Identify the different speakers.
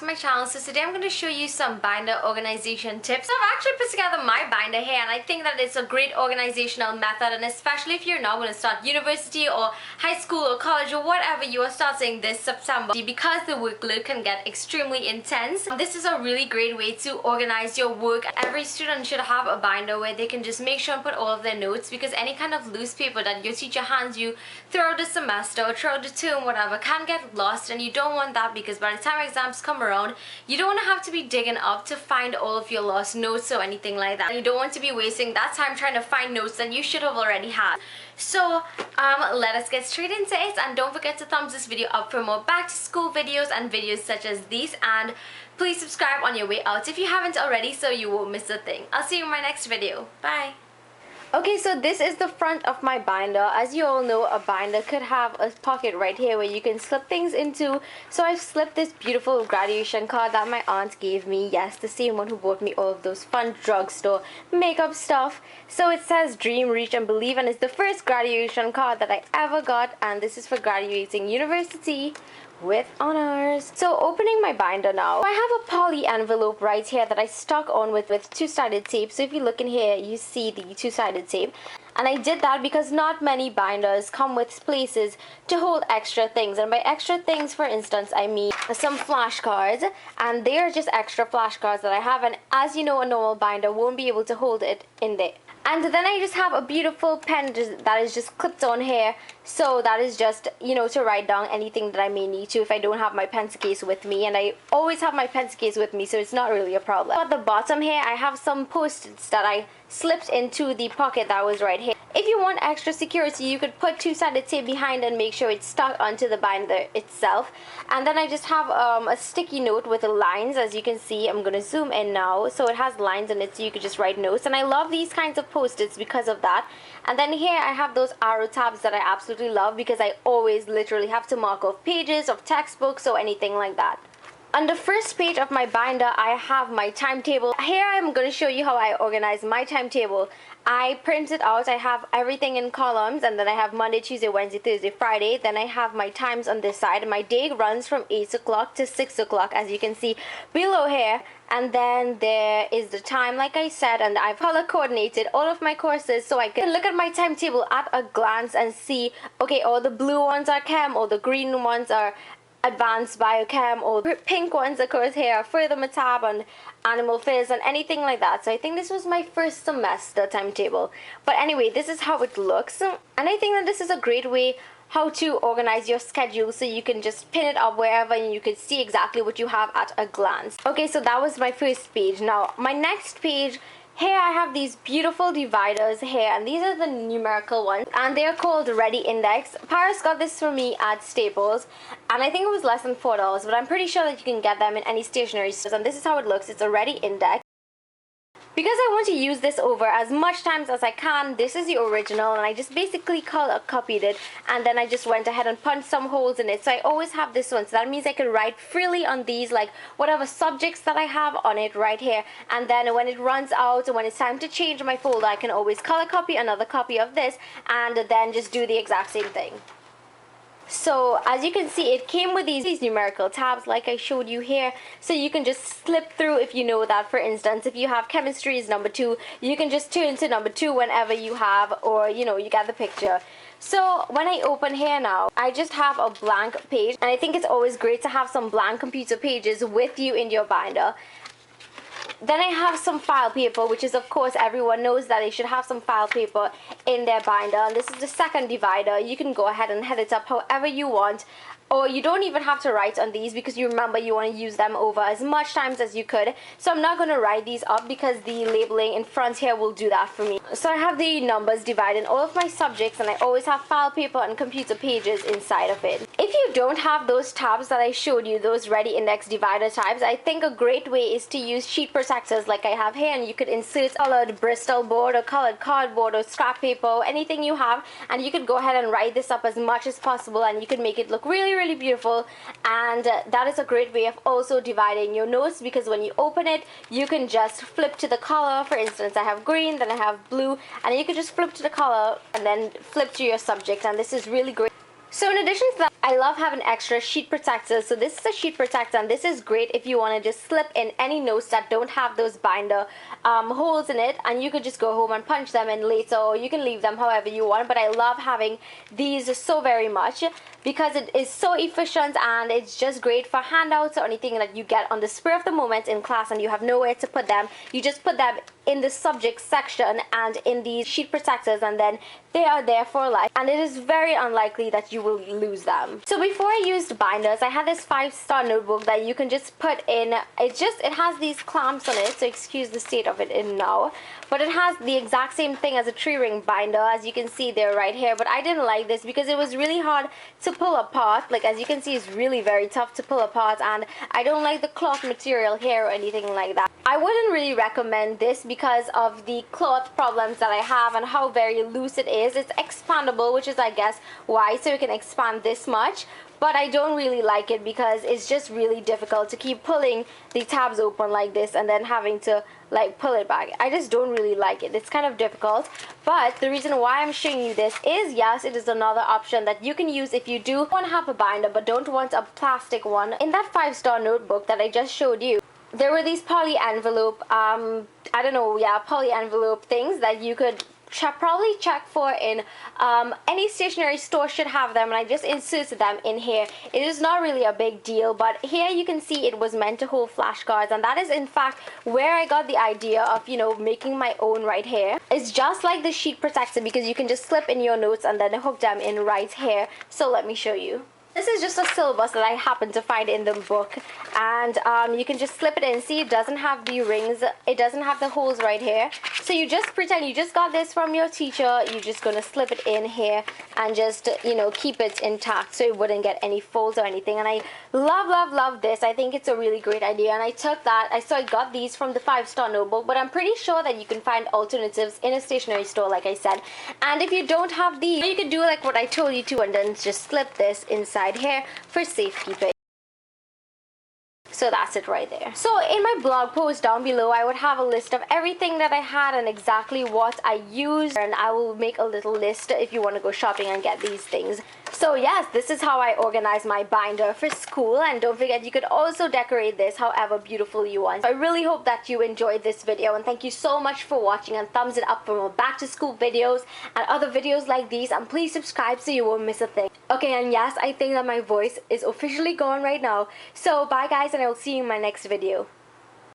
Speaker 1: to my channel. So today I'm going to show you some binder organization tips. So I've actually put together my binder here, and I think that it's a great organizational method, and especially if you're now going to start university or high school or college or whatever you are starting this September, because the workload can get extremely intense. This is a really great way to organize your work. Every student should have a binder where they can just make sure and put all of their notes, because any kind of loose paper that your teacher hands you throughout the semester or throughout the term, whatever, can get lost, and you don't want that, because by the time exams come around, you don't want to have to be digging up to find all of your lost notes or anything like that. You don't want to be wasting that time trying to find notes that you should have already had. So let us get straight into it, and don't forget to thumbs this video up for more back to school videos and videos such as these, and please subscribe on your way out if you haven't already so you won't miss a thing. I'll see you in my next video. Bye! Okay, so this is the front of my binder. As you all know, a binder could have a pocket right here where you can slip things into. So I've slipped this beautiful graduation card that my aunt gave me. Yes, the same one who bought me all of those fun drugstore makeup stuff. So it says dream, reach and believe, and it's the first graduation card that I ever got, and this is for graduating university with honors. So opening my binder now, I have a poly envelope right here that I stuck on with two-sided tape. So if you look in here, you see the two-sided tape, and I did that because not many binders come with places to hold extra things. And by extra things, for instance, I mean some flashcards, and they are just extra flashcards that I have, and as you know, a normal binder won't be able to hold it in there. And then I just have a beautiful pen that is just clipped on here, so that is just, you know, to write down anything that I may need to if I don't have my pencil case with me, and I always have my pencil case with me, so it's not really a problem. At the bottom here, I have some post-its that I slipped into the pocket that was right here. If you want extra security, you could put two-sided tape behind and make sure it's stuck onto the binder itself. And then I just have a sticky note with the lines, as you can see. I'm gonna zoom in now, so it has lines in it, so you could just write notes, and I love these kinds of post-its because of that. And then here I have those arrow tabs that I absolutely love, because I always literally have to mark off pages of textbooks or anything like that. On the first page of my binder, I have my timetable. Here I'm going to show you how I organize my timetable. I print it out. I have everything in columns, and then I have Monday, Tuesday, Wednesday, Thursday, Friday. Then I have my times on this side. My day runs from 8 o'clock to 6 o'clock, as you can see below here. And then there is the time, like I said, and I've color coordinated all of my courses so I can look at my timetable at a glance and see, okay, all the blue ones are chem, all the green ones are advanced biochem, or pink ones of course here are further metab and animal phys and anything like that. So I think this was my first semester timetable, but anyway, this is how it looks, and I think that this is a great way how to organize your schedule, so you can just pin it up wherever and you can see exactly what you have at a glance. Okay, so that was my first page. Now my next page, here I have these beautiful dividers here, and these are the numerical ones, and they are called Ready Index. Paris got this for me at Staples, and I think it was less than $4, but I'm pretty sure that you can get them in any stationery stores. And this is how it looks. It's a Ready Index. Because I want to use this over as much times as I can, this is the original, and I just basically copied it, and then I just went ahead and punched some holes in it. So I always have this one, so that means I can write freely on these, like whatever subjects that I have on it right here. And then when it runs out, and when it's time to change my folder, I can always color copy another copy of this, and then just do the exact same thing. So as you can see, it came with these numerical tabs like I showed you here, so you can just slip through if you know that. For instance, if you have chemistry is number 2, you can just turn to number 2 whenever you have, or you know, you get the picture. So when I open here now, I just have a blank page, and I think it's always great to have some blank computer pages with you in your binder. Then I have some file paper, which is, of course, everyone knows that they should have some file paper in their binder. And this is the second divider. You can go ahead and head it up however you want, or you don't even have to write on these, because you remember you want to use them over as much times as you could. So I'm not going to write these up, because the labeling in front here will do that for me. So I have the numbers divided in all of my subjects, and I always have file paper and computer pages inside of it. If you don't have those tabs that I showed you, those Ready Index divider tabs, I think a great way is to use sheet protectors like I have here, and you could insert colored Bristol board or colored cardboard or scrap paper or anything you have, and you could go ahead and write this up as much as possible, and you could make it look really beautiful. And that is a great way of also dividing your notes, because when you open it, you can just flip to the color. For instance, I have green, then I have blue, and you can just flip to the color and then flip to your subject, and this is really great. So in addition to that, I love having extra sheet protectors. So this is a sheet protector, and this is great if you want to just slip in any notes that don't have those binder holes in it, and you could just go home and punch them in later, or you can leave them however you want. But I love having these so very much because it is so efficient, and it's just great for handouts or anything that you get on the spur of the moment in class and you have nowhere to put them. You just put them in the subject section and in these sheet protectors, and then they are there for life, and it is very unlikely that you will lose them. So before I used binders, I had this 5-star notebook that you can just put in. It has these clamps on it, so excuse the state of it in now, but it has the exact same thing as a tree ring binder, as you can see there right here. But I didn't like this because it was really hard to pull apart. Like, as you can see, it's really very tough to pull apart, and I don't like the cloth material here or anything like that. I wouldn't really recommend this because of the cloth problems that I have and how very loose it is. It's expandable, which is, I guess, why, so you can expand this much. But I don't really like it because it's just really difficult to keep pulling the tabs open like this and then having to like pull it back. I just don't really like it. It's kind of difficult. But the reason why I'm showing you this is, yes, it is another option that you can use if you do want to have a binder but don't want a plastic one. In that 5-star notebook that I just showed you, there were these poly envelope, poly envelope things that you could probably check for in any stationery store should have them, and I just inserted them in here. It is not really a big deal, but here you can see it was meant to hold flashcards, and that is in fact where I got the idea of, you know, making my own right here. It's just like the sheet protector because you can just slip in your notes and then hook them in right here. So let me show you. This is just a syllabus that I happened to find in the book, and you can just slip it in. See, it doesn't have the rings, it doesn't have the holes right here. So you just pretend you just got this from your teacher. You're just going to slip it in here and just, you know, keep it intact so it wouldn't get any folds or anything. And I love this. I think it's a really great idea, and I got these from the 5-star notebook, but I'm pretty sure that you can find alternatives in a stationery store, like I said. And if you don't have these, you can do like what I told you to, and then just slip this inside here for safekeeping. So that's it right there. So in my blog post down below, I would have a list of everything that I had and exactly what I used, and I will make a little list if you want to go shopping and get these things. So yes, this is how I organize my binder for school, and don't forget you could also decorate this however beautiful you want. So I really hope that you enjoyed this video, and thank you so much for watching, and thumbs it up for more back to school videos and other videos like these, and please subscribe so you won't miss a thing. Okay, and yes, I think that my voice is officially gone right now. So bye guys, and I will see you in my next video.